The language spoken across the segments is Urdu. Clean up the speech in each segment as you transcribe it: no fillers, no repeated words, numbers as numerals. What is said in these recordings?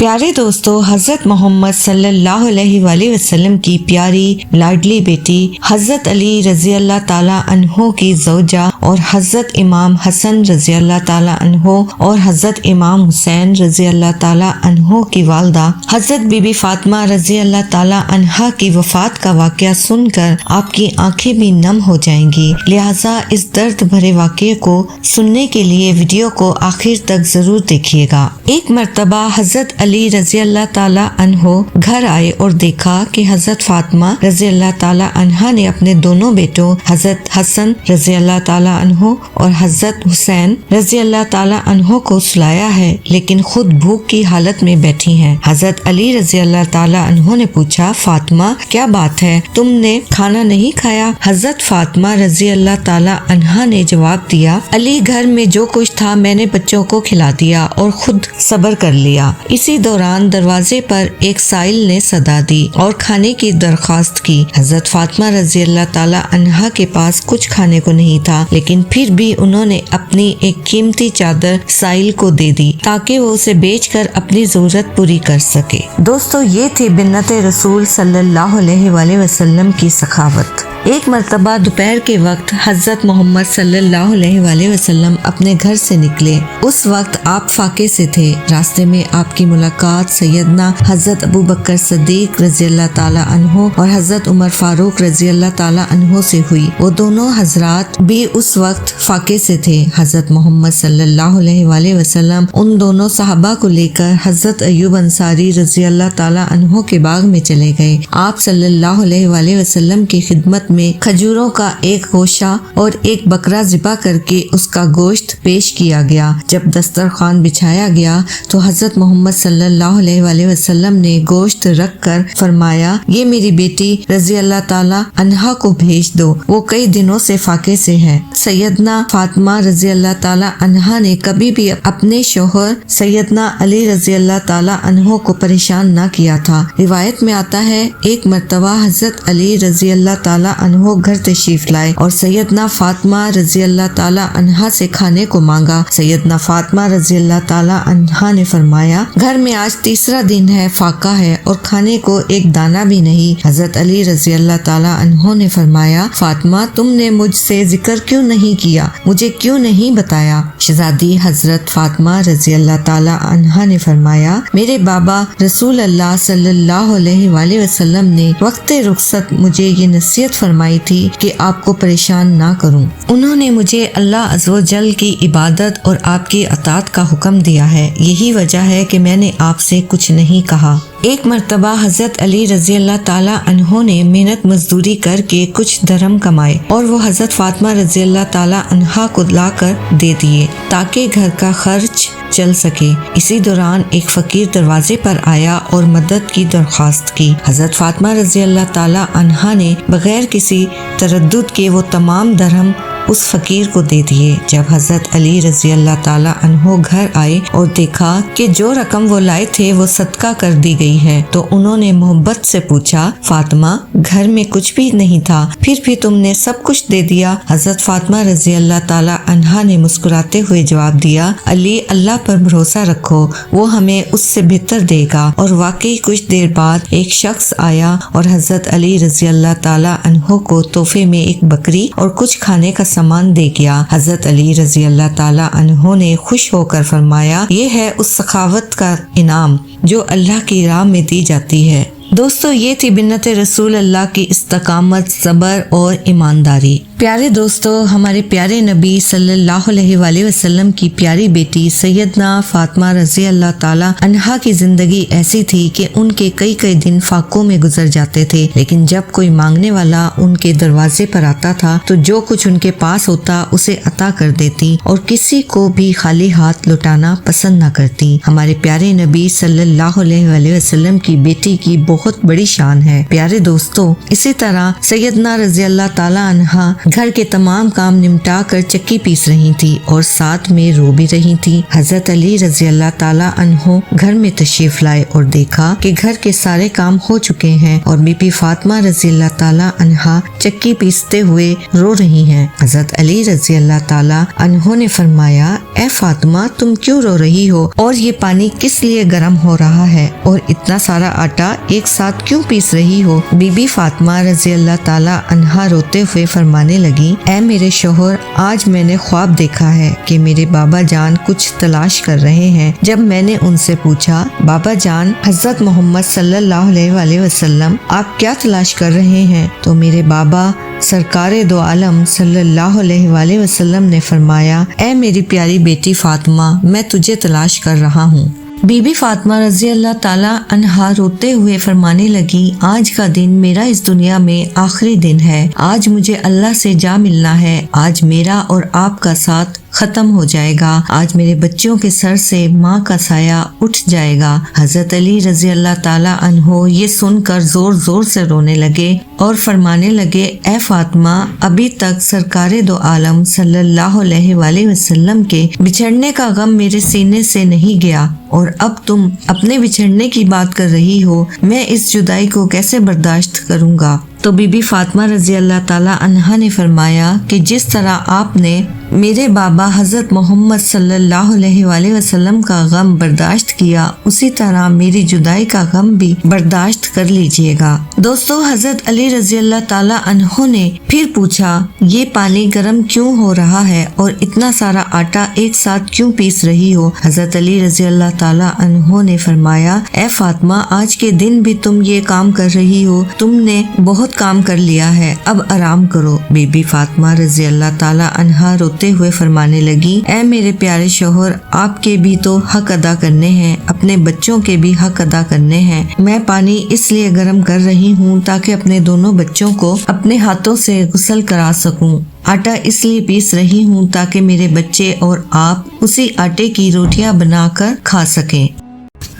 پیارے دوستو، حضرت محمد صلی اللہ علیہ وآلہ وسلم کی پیاری لاڈلی بیٹی حضرت علی رضی اللہ تعالیٰ عنہ کی زوجہ اور حضرت امام حسن رضی اللہ تعالیٰ عنہ اور حضرت امام حسین رضی اللہ تعالیٰ عنہ کی والدہ حضرت بی بی فاطمہ رضی اللہ تعالیٰ عنہا کی وفات کا واقعہ سن کر آپ کی آنکھیں بھی نم ہو جائیں گی، لہٰذا اس درد بھرے واقعے کو سننے کے لیے ویڈیو کو آخر تک ضرور دیکھیے گا۔ ایک مرتبہ حضرت علی رضی اللہ تعالیٰ عنہ گھر آئے اور دیکھا کہ حضرت فاطمہ رضی اللہ تعالیٰ عنہا نے اپنے دونوں بیٹوں حضرت حسن رضی اللہ تعالیٰ عنہ اور حضرت حسین رضی اللہ تعالیٰ عنہ کو سلایا ہے، لیکن خود بھوک کی حالت میں بیٹھی ہیں۔ حضرت علی رضی اللہ تعالیٰ عنہ نے پوچھا، فاطمہ کیا بات ہے، تم نے کھانا نہیں کھایا؟ حضرت فاطمہ رضی اللہ تعالیٰ عنہا نے جواب دیا، علی گھر میں جو کچھ تھا میں نے بچوں کو کھلا دیا اور خود صبر کر لیا۔ اسی دوران دروازے پر ایک سائل نے صدا دی اور کھانے کی درخواست کی۔ حضرت فاطمہ رضی اللہ تعالیٰ عنہا کے پاس کچھ کھانے کو نہیں تھا، لیکن پھر بھی انہوں نے اپنی ایک قیمتی چادر سائل کو دے دی تاکہ وہ اسے بیچ کر اپنی ضرورت پوری کر سکے۔ دوستو، یہ تھی بنت رسول صلی اللہ علیہ وآلہ وسلم کی سخاوت۔ ایک مرتبہ دوپہر کے وقت حضرت محمد صلی اللہ علیہ وآلہ وسلم اپنے گھر سے نکلے۔ اس وقت آپ فاقے سے تھے۔ راستے میں آپ کی ملاقات سیدنا حضرت ابو بکر صدیق رضی اللہ تعالیٰ عنہ اور حضرت عمر فاروق رضی اللہ تعالیٰ عنہ سے ہوئی۔ وہ دونوں حضرات بھی اس وقت فاقے سے تھے۔ حضرت محمد صلی اللہ علیہ وآلہ وسلم ان دونوں صحابہ کو لے کر حضرت ایوب انصاری رضی اللہ تعالیٰ عنہ کے باغ میں چلے گئے۔ آپ صلی اللہ علیہ وآلہ وسلم کی خدمت میں کھجوروں کا ایک گوشہ اور ایک بکرا ذبح کر کے اس کا گوشت پیش کیا گیا۔ جب دسترخوان بچھایا گیا تو حضرت محمد صلی اللہ علیہ وآلہ وسلم نے گوشت رکھ کر فرمایا، یہ میری بیٹی رضی اللہ تعالیٰ عنہا کو بھیج دو، وہ کئی دنوں سے فاقے سے ہے۔ سیدنا فاطمہ رضی اللہ تعالیٰ عنہا نے کبھی بھی اپنے شوہر سیدنا علی رضی اللہ تعالیٰ عنہ کو پریشان نہ کیا تھا۔ روایت میں آتا ہے، ایک مرتبہ حضرت علی رضی اللہ تعالیٰ عنہ گھر تشریف لائے اور سیدنا فاطمہ رضی اللہ تعالیٰ عنہا سے کھانے کو مانگا۔ سیدنا فاطمہ رضی اللہ تعالیٰ عنہا نے فرمایا، گھر میں آج تیسرا دن ہے، فاقہ ہے اور کھانے کو ایک دانہ بھی نہیں۔ حضرت علی رضی اللہ تعالیٰ عنہ نے فرمایا، فاطمہ تم نے مجھ سے ذکر کیوں نہیں کیا، مجھے کیوں نہیں بتایا؟ شہزادی حضرت فاطمہ رضی اللہ تعالیٰ عنہا نے فرمایا، میرے بابا رسول اللہ صلی اللہ علیہ وآلہ وسلم نے وقت رخصت مجھے یہ نصیحت فرمائی تھی کہ آپ کو پریشان نہ کروں۔ انہوں نے مجھے اللہ عز و جل کی عبادت اور آپ کی اطاعت کا حکم دیا ہے، یہی وجہ ہے کہ میں نے آپ سے کچھ نہیں کہا۔ ایک مرتبہ حضرت علی رضی اللہ تعالیٰ عنہ نے محنت مزدوری کر کے کچھ درہم کمائے اور وہ حضرت فاطمہ رضی اللہ تعالیٰ عنہا کو لا کر دے دیے تاکہ گھر کا خرچ چل سکے۔ اسی دوران ایک فقیر دروازے پر آیا اور مدد کی درخواست کی۔ حضرت فاطمہ رضی اللہ تعالیٰ عنہا نے بغیر کسی تردد کے وہ تمام درہم اس فقیر کو دے دیے۔ جب حضرت علی رضی اللہ تعالیٰ عنہ گھر آئے اور دیکھا کہ جو رقم وہ لائے تھے وہ صدقہ کر دی گئی ہے تو انہوں نے محبت سے پوچھا، فاطمہ گھر میں کچھ بھی نہیں تھا، پھر بھی تم نے سب کچھ دے دیا؟ حضرت فاطمہ رضی اللہ تعالیٰ عنہا نے مسکراتے ہوئے جواب دیا، علی اللہ پر بھروسہ رکھو، وہ ہمیں اس سے بہتر دے گا۔ اور واقعی کچھ دیر بعد ایک شخص آیا اور حضرت علی رضی اللہ تعالیٰ عنہ کو تحفے میں ایک بکری اور کچھ کھانے کا سامان دے گیا۔ حضرت علی رضی اللہ تعالیٰ عنہ نے خوش ہو کر فرمایا، یہ ہے اس سخاوت کا انعام جو اللہ کی راہ میں دی جاتی ہے۔ دوستو، یہ تھی بنت رسول اللہ کی استقامت، صبر اور ایمانداری۔ پیارے دوستو، ہمارے پیارے نبی صلی اللہ علیہ وآلہ وسلم کی پیاری بیٹی سیدنا فاطمہ رضی اللہ تعالیٰ عنہا کی زندگی ایسی تھی کہ ان کے کئی دن فاقوں میں گزر جاتے تھے، لیکن جب کوئی مانگنے والا ان کے دروازے پر آتا تھا تو جو کچھ ان کے پاس ہوتا اسے عطا کر دیتی اور کسی کو بھی خالی ہاتھ لوٹانا پسند نہ کرتی۔ ہمارے پیارے نبی صلی اللہ علیہ وآلہ وسلم کی بیٹی کی بہت بڑی شان ہے۔ پیارے دوستو، اسی طرح سیدنا رضی اللہ تعالیٰ عنہا گھر کے تمام کام نمٹا کر چکی پیس رہی تھی اور ساتھ میں رو بھی رہی تھی۔ حضرت علی رضی اللہ تعالی عنہ گھر میں تشریف لائے اور دیکھا کہ گھر کے سارے کام ہو چکے ہیں اور بی بی فاطمہ رضی اللہ تعالی عنہا چکی پیستے ہوئے رو رہی ہیں۔ حضرت علی رضی اللہ تعالی عنہ نے فرمایا، اے فاطمہ تم کیوں رو رہی ہو اور یہ پانی کس لیے گرم ہو رہا ہے اور اتنا سارا آٹا ایک ساتھ کیوں پیس رہی ہو؟ بی بی فاطمہ رضی اللہ تعالی عنہا روتے ہوئے فرمانے لگی، اے میرے شوہر، آج میں نے خواب دیکھا ہے کہ میرے بابا جان کچھ تلاش کر رہے ہیں۔ جب میں نے ان سے پوچھا، بابا جان حضرت محمد صلی اللہ علیہ وآلہ وسلم آپ کیا تلاش کر رہے ہیں؟ تو میرے بابا سرکار دو عالم صلی اللہ علیہ وآلہ وسلم نے فرمایا، اے میری پیاری بیٹی فاطمہ، میں تجھے تلاش کر رہا ہوں۔ بی بی فاطمہ رضی اللہ تعالی عنہا روتے ہوئے فرمانے لگی، آج کا دن میرا اس دنیا میں آخری دن ہے، آج مجھے اللہ سے جا ملنا ہے، آج میرا اور آپ کا ساتھ ختم ہو جائے گا، آج میرے بچوں کے سر سے ماں کا سایہ اٹھ جائے گا۔ حضرت علی رضی اللہ تعالی عنہ یہ سن کر زور زور سے رونے لگے اور فرمانے لگے، اے فاطمہ، ابھی تک سرکار دو عالم صلی اللہ علیہ وآلہ وسلم کے بچھڑنے کا غم میرے سینے سے نہیں گیا اور اب تم اپنے بچھڑنے کی بات کر رہی ہو، میں اس جدائی کو کیسے برداشت کروں گا؟ تو بی بی فاطمہ رضی اللہ تعالی عنہا نے فرمایا کہ جس طرح آپ نے میرے بابا حضرت محمد صلی اللہ علیہ وآلہ وسلم کا غم برداشت کیا، اسی طرح میری جدائی کا غم بھی برداشت کر لیجئے گا۔ دوستو، حضرت علی رضی اللہ تعالی عنہ نے پھر پوچھا، یہ پانی گرم کیوں ہو رہا ہے اور اتنا سارا آٹا ایک ساتھ کیوں پیس رہی ہو؟ حضرت علی رضی اللہ تعالی عنہ نے فرمایا، اے فاطمہ، آج کے دن بھی تم یہ کام کر رہی ہو، تم نے بہت کام کر لیا ہے، اب آرام کرو۔ بی بی فاطمہ رضی اللہ تعالی عنہا روتے ہوئے فرمانے لگی، اے میرے پیارے شوہر، آپ کے بھی تو حق ادا کرنے ہیں، اپنے بچوں کے بھی حق ادا کرنے ہیں۔ میں پانی اس لیے گرم کر رہی ہوں تاکہ اپنے دونوں بچوں کو اپنے ہاتھوں سے غسل کرا سکوں۔ آٹا اس لیے پیس رہی ہوں تاکہ میرے بچے اور آپ اسی آٹے کی روٹیاں بنا کر کھا سکیں۔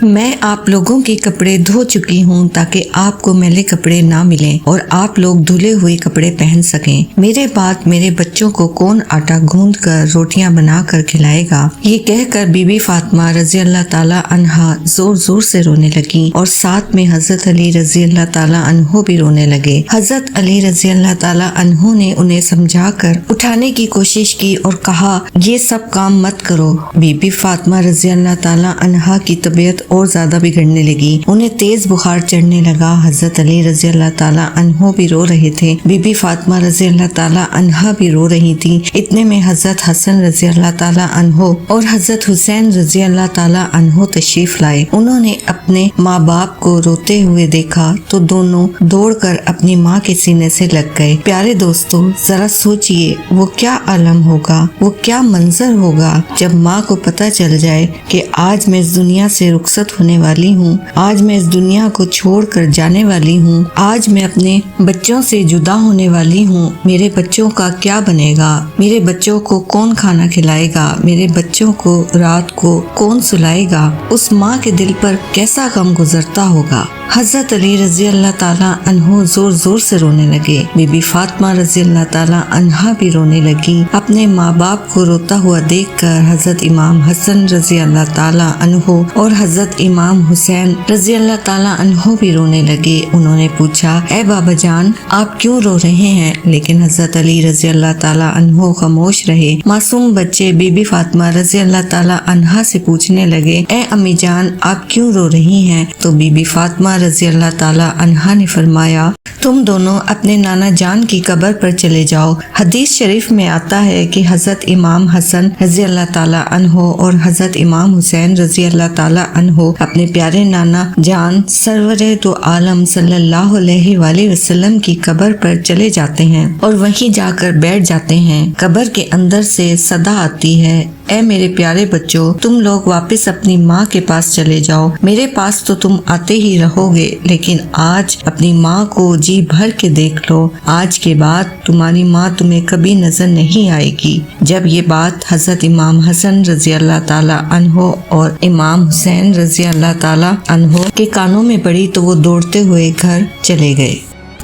میں آپ لوگوں کے کپڑے دھو چکی ہوں تاکہ آپ کو میلے کپڑے نہ ملیں اور آپ لوگ دھلے ہوئے کپڑے پہن سکیں۔ میرے بعد میرے بچوں کو کون آٹا گوندھ کر روٹیاں بنا کر کھلائے گا؟ یہ کہہ کر بی بی فاطمہ رضی اللہ تعالی عنہا زور زور سے رونے لگی اور ساتھ میں حضرت علی رضی اللہ تعالی عنہ بھی رونے لگے۔ حضرت علی رضی اللہ تعالی عنہ نے انہیں سمجھا کر اٹھانے کی کوشش کی اور کہا، یہ سب کام مت کرو۔ بی بی فاطمہ رضی اللہ تعالی عنہا کی طبیعت اور زیادہ بگڑنے لگی، انہیں تیز بخار چڑھنے لگا۔ حضرت علی رضی اللہ تعالیٰ عنہ بھی رو رہے تھے، بی بی فاطمہ رضی اللہ تعالیٰ عنہا بھی رو رہی تھی۔ اتنے میں حضرت حسن رضی اللہ تعالیٰ عنہ اور حضرت حسین رضی اللہ تعالیٰ عنہ تشریف لائے۔ انہوں نے اپنے ماں باپ کو روتے ہوئے دیکھا تو دونوں دوڑ کر اپنی ماں کے سینے سے لگ گئے۔ پیارے دوستو، ذرا سوچئے وہ کیا عالم ہوگا، وہ کیا منظر ہوگا جب ماں کو پتہ چل جائے کہ آج میں اس دنیا سے رخصت ہونے والی ہوں، آج میں اس دنیا کو چھوڑ کر جانے والی ہوں، آج میں اپنے بچوں سے جدا ہونے والی ہوں۔ میرے بچوں کا کیا بنے گا؟ میرے بچوں کو کون کھانا کھلائے گا؟ میرے بچوں کو رات کو کون سلائے گا؟ اس ماں کے دل پر کیسا غم گزرتا ہوگا؟ حضرت علی رضی اللہ تعالیٰ عنہ زور زور سے رونے لگے، بی بی فاطمہ رضی اللہ تعالیٰ عنہا بھی رونے لگی۔ اپنے ماں باپ کو روتا ہوا دیکھ کر حضرت امام حسن رضی اللہ تعالیٰ عنہ اور حضرت امام حسین رضی اللہ تعالیٰ عنہ بھی رونے لگے۔ انہوں نے پوچھا، اے بابا جان، آپ کیوں رو رہے ہیں؟ لیکن حضرت علی رضی اللہ تعالیٰ عنہ خاموش رہے۔ معصوم بچے بی بی فاطمہ رضی اللہ تعالیٰ عنہا سے پوچھنے لگے، اے امی جان، آپ کیوں رو رہی ہیں؟ تو بی بی فاطمہ رضی اللہ تعالیٰ عنہا نے فرمایا، تم دونوں اپنے نانا جان کی قبر پر چلے جاؤ۔ حدیث شریف میں آتا ہے کہ حضرت امام حسن رضی اللہ تعالیٰ عنہ اور حضرت امام حسین رضی اللہ تعالیٰ عنہ اپنے پیارے نانا جان سرور دو عالم صلی اللہ علیہ وآلہ وسلم کی قبر پر چلے جاتے ہیں اور وہیں جا کر بیٹھ جاتے ہیں۔ قبر کے اندر سے صدا آتی ہے، اے میرے پیارے بچوں، تم لوگ واپس اپنی ماں کے پاس چلے جاؤ۔ میرے پاس تو تم آتے ہی رہو گے، لیکن آج اپنی ماں کو جی بھر کے دیکھ لو۔ آج کے بعد تمہاری ماں تمہیں کبھی نظر نہیں آئے گی۔ جب یہ بات حضرت امام حسن رضی اللہ تعالیٰ عنہ اور امام حسین رضی اللہ تعالیٰ عنہ کے کانوں میں پڑی تو وہ دوڑتے ہوئے گھر چلے گئے۔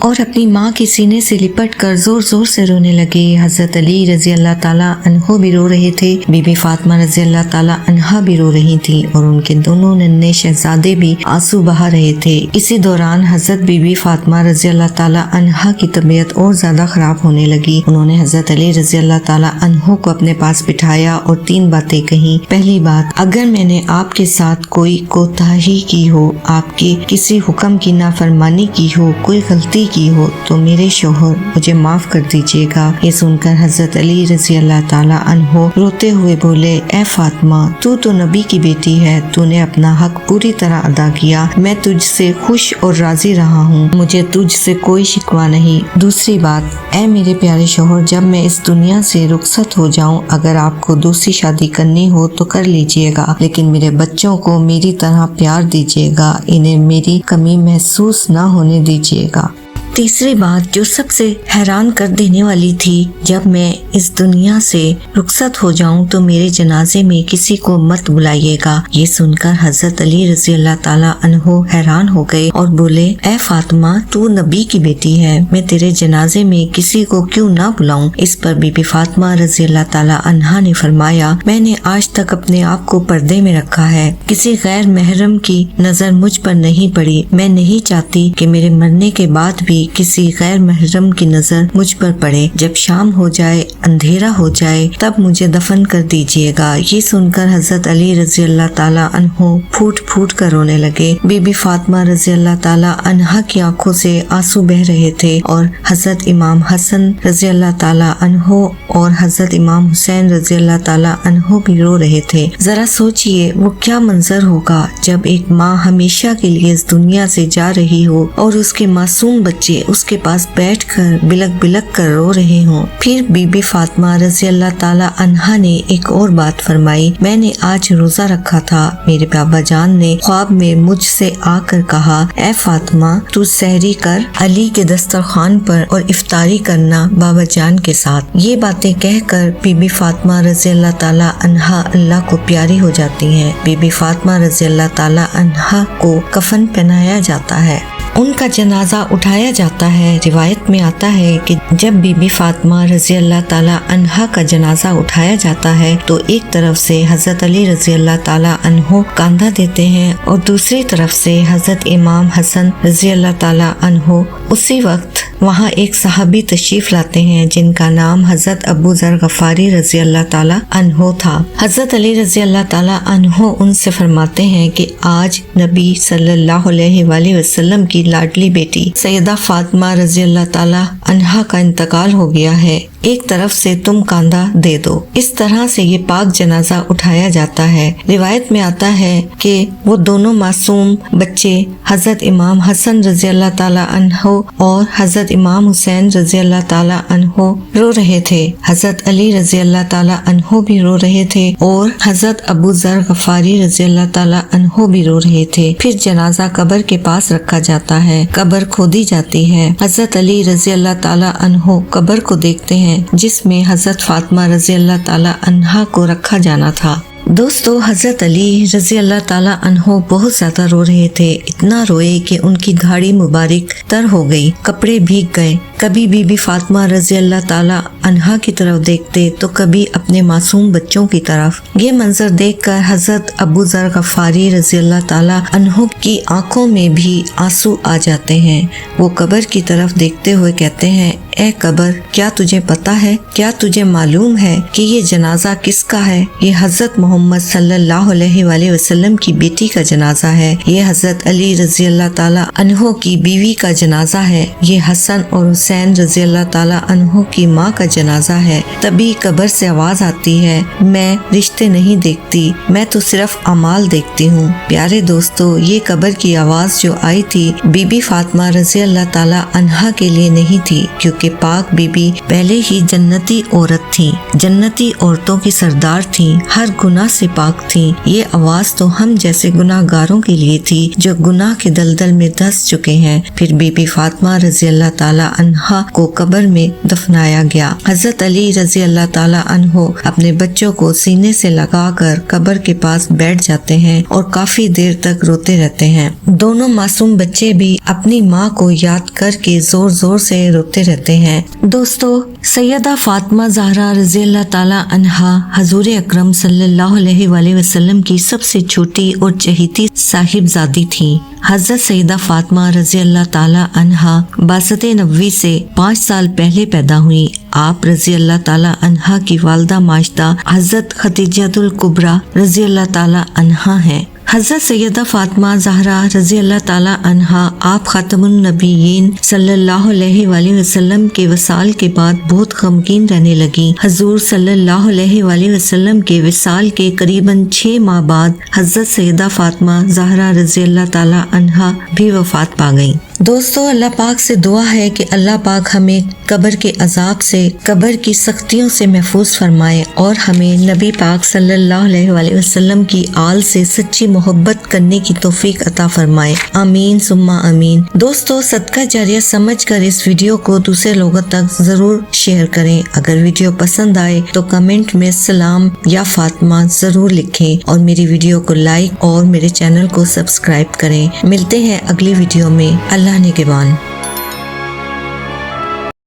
اور اپنی ماں کے سینے سے لپٹ کر زور زور سے رونے لگے۔ حضرت علی رضی اللہ تعالیٰ عنہ بھی رو رہے تھے، بی بی فاطمہ رضی اللہ تعالیٰ عنہا بھی رو رہی تھی اور ان کے دونوں ننھے شہزادے بھی آنسو بہا رہے تھے۔ اسی دوران حضرت بی بی فاطمہ رضی اللہ تعالیٰ عنہا کی طبیعت اور زیادہ خراب ہونے لگی۔ انہوں نے حضرت علی رضی اللہ تعالیٰ عنہ کو اپنے پاس بٹھایا اور 3 باتیں کہیں۔ پہلی بات، اگر میں نے آپ کے ساتھ کوئی کوتاہی کی ہو، آپ کے کسی حکم کی نافرمانی کی ہو، کوئی غلطی کی ہو تو میرے شوہر مجھے معاف کر دیجیے گا۔ یہ سن کر حضرت علی رضی اللہ تعالیٰ عنہ روتے ہوئے بولے، اے فاطمہ، تو نبی کی بیٹی ہے، تو نے اپنا حق پوری طرح ادا کیا، میں تجھ سے خوش اور راضی رہا ہوں، مجھے تجھ سے کوئی شکوہ نہیں۔ دوسری بات، اے میرے پیارے شوہر، جب میں اس دنیا سے رخصت ہو جاؤں، اگر آپ کو دوسری شادی کرنی ہو تو کر لیجیے گا، لیکن میرے بچوں کو میری طرح پیار دیجیے گا، انہیں میری کمی محسوس نہ ہونے دیجیے گا۔ تیسری بات جو سب سے حیران کر دینے والی تھی، جب میں اس دنیا سے رخصت ہو جاؤں تو میرے جنازے میں کسی کو مت بلائیے گا۔ یہ سن کر حضرت علی رضی اللہ تعالیٰ عنہ حیران ہو گئے اور بولے، اے فاطمہ، تو نبی کی بیٹی ہے، میں تیرے جنازے میں کسی کو کیوں نہ بلاؤں؟ اس پر بی بی فاطمہ رضی اللہ تعالیٰ عنہا نے فرمایا، میں نے آج تک اپنے آپ کو پردے میں رکھا ہے، کسی غیر محرم کی نظر مجھ پر نہیں پڑی، میں نہیں چاہتی کہ میرے مرنے کے بعد بھی کسی غیر محرم کی نظر مجھ پر پڑے، جب شام ہو جائے، اندھیرا ہو جائے، تب مجھے دفن کر دیجیے گا۔ یہ سن کر حضرت علی رضی اللہ تعالیٰ عنہ پھوٹ پھوٹ کر رونے لگے۔ بی بی فاطمہ رضی اللہ تعالیٰ عنہا کی آنکھوں سے آنسو بہ رہے تھے اور حضرت امام حسن رضی اللہ تعالیٰ عنہ اور حضرت امام حسین رضی اللہ تعالیٰ عنہ بھی رو رہے تھے۔ ذرا سوچئے وہ کیا منظر ہوگا جب ایک ماں ہمیشہ کے لیے اس دنیا سے جا رہی ہو اور اس کے معصوم بچے اس کے پاس بیٹھ کر بلک بلک کر رو رہے ہوں۔ پھر بی بی فاطمہ رضی اللہ تعالیٰ عنہا نے ایک اور بات فرمائی، میں نے آج روزہ رکھا تھا، میرے بابا جان نے خواب میں مجھ سے آ کر کہا، اے فاطمہ، تو سحری کر، علی کے دسترخوان پر اور افطاری کرنا بابا جان کے ساتھ۔ یہ باتیں کہہ کر بی بی فاطمہ رضی اللہ تعالیٰ عنہا اللہ کو پیاری ہو جاتی ہیں۔ بی بی فاطمہ رضی اللہ تعالیٰ عنہا کو کفن پہنایا جاتا ہے، ان کا جنازہ اٹھایا جاتا ہے۔ روایت میں آتا ہے کہ جب بی بی فاطمہ رضی اللہ تعالیٰ عنہا کا جنازہ اٹھایا جاتا ہے تو ایک طرف سے حضرت علی رضی اللہ تعالیٰ عنہ کاندھا دیتے ہیں اور دوسری طرف سے حضرت امام حسن رضی اللہ تعالیٰ عنہ۔ اسی وقت وہاں ایک صحابی تشریف لاتے ہیں جن کا نام حضرت ابو ذر غفاری رضی اللہ تعالیٰ عنہ تھا۔ حضرت علی رضی اللہ تعالیٰ عنہ ان سے فرماتے ہیں کہ آج نبی صلی اللہ علیہ وآلہ وسلم کی لاڈلی بیٹی سیدہ فاطمہ رضی اللہ تعالیٰ عنہا کا انتقال ہو گیا ہے، ایک طرف سے تم کاندھا دے دو۔ اس طرح سے یہ پاک جنازہ اٹھایا جاتا ہے۔ روایت میں آتا ہے کہ وہ دونوں معصوم بچے حضرت امام حسن رضی اللہ تعالیٰ عنہ اور حضرت امام حسین رضی اللہ تعالیٰ عنہ رو رہے تھے، حضرت علی رضی اللہ تعالیٰ عنہ بھی رو رہے تھے اور حضرت ابو ذر غفاری رضی اللہ تعالیٰ عنہ بھی رو رہے تھے۔ پھر جنازہ قبر کے پاس رکھا جاتا ہے، قبر کھودی جاتی ہے، حضرت علی رضی اللہ تعالیٰ عنہ قبر کو دیکھتے ہیں جس میں حضرت فاطمہ رضی اللہ تعالیٰ عنہا کو رکھا جانا تھا۔ دوستو، حضرت علی رضی اللہ تعالیٰ عنہ بہت زیادہ رو رہے تھے، اتنا روئے کہ ان کی داڑھی مبارک تر ہو گئی، کپڑے بھیگ گئے، کبھی بی بی فاطمہ رضی اللہ تعالیٰ عنہا کی طرف دیکھتے تو کبھی اپنے معصوم بچوں کی طرف۔ یہ منظر دیکھ کر حضرت ابو ذر غفاری رضی اللہ تعالیٰ عنہ کی آنکھوں میں بھی آنسو آ جاتے ہیں۔ وہ قبر کی طرف دیکھتے ہوئے کہتے ہیں، اے قبر، کیا تجھے پتا ہے، کیا تجھے معلوم ہے کہ یہ جنازہ کس کا ہے؟ یہ حضرت محمد صلی اللہ علیہ وآلہ وسلم کی بیٹی کا جنازہ ہے، یہ حضرت علی رضی اللہ تعالیٰ عنہ کی بیوی کا جنازہ ہے، یہ حسن اور حسین رضی اللہ تعالیٰ عنہ کی ماں کا جنازہ ہے۔ تبھی قبر سے آواز آتی ہے، میں رشتے نہیں دیکھتی، میں تو صرف اعمال دیکھتی ہوں۔ پیارے دوستو، یہ قبر کی آواز جو آئی تھی بی بی فاطمہ رضی اللہ تعالیٰ عنہا کے لیے نہیں تھی، کیونکہ پاک بی بی پہلے ہی جنتی عورت تھی، جنتی عورتوں کی سردار تھیں، ہر گناہ سے پاک تھیں۔ یہ آواز تو ہم جیسے گناہ گاروں کے لیے تھی جو گناہ کے دلدل میں دھس چکے ہیں۔ پھر بی بی فاطمہ رضی اللہ تعالیٰ عنہا عنہا کو قبر میں دفنایا گیا۔ حضرت علی رضی اللہ تعالیٰ عنہ اپنے بچوں کو سینے سے لگا کر قبر کے پاس بیٹھ جاتے ہیں اور کافی دیر تک روتے رہتے ہیں۔ دونوں معصوم بچے بھی اپنی ماں کو یاد کر کے زور زور سے روتے رہتے ہیں۔ دوستو، سیدہ فاطمہ زہرا رضی اللہ تعالیٰ عنہا حضور اکرم صلی اللہ علیہ وآلہ وسلم کی سب سے چھوٹی اور چہیتی صاحبزادی تھی۔ حضرت سیدہ فاطمہ رضی اللہ تعالیٰ عنہا بعثت نبوی سے 5 سال پہلے پیدا ہوئی۔ آپ رضی اللہ تعالیٰ عنہا کی والدہ ماجدہ حضرت خدیجہ الکبریٰ رضی اللہ تعالیٰ عنہا ہیں۔ حضرت سیدہ فاطمہ زہرا رضی اللہ تعالیٰ عنہا آپ خاتم النبیین صلی اللہ علیہ وآلہ وسلم کے وصال کے بعد بہت غمگین رہنے لگی۔ حضور صلی اللہ علیہ وآلہ وسلم کے وصال کے قریباً 6 ماہ بعد حضرت سیدہ فاطمہ زہرا رضی اللہ تعالیٰ عنہا بھی وفات پا گئیں۔ دوستو، اللہ پاک سے دعا ہے کہ اللہ پاک ہمیں قبر کے عذاب سے، قبر کی سختیوں سے محفوظ فرمائے اور ہمیں نبی پاک صلی اللہ علیہ وآلہ وسلم کی آل سے سچی محبت کرنے کی توفیق عطا فرمائے۔ آمین ثم آمین۔ دوستو، صدقہ جاریہ سمجھ کر اس ویڈیو کو دوسرے لوگوں تک ضرور شیئر کریں۔ اگر ویڈیو پسند آئے تو کمنٹ میں سلام یا فاطمہ ضرور لکھیں اور میری ویڈیو کو لائک اور میرے چینل کو سبسکرائب کریں۔ ملتے ہیں اگلی ویڈیو میں۔ اللہ نگہبان۔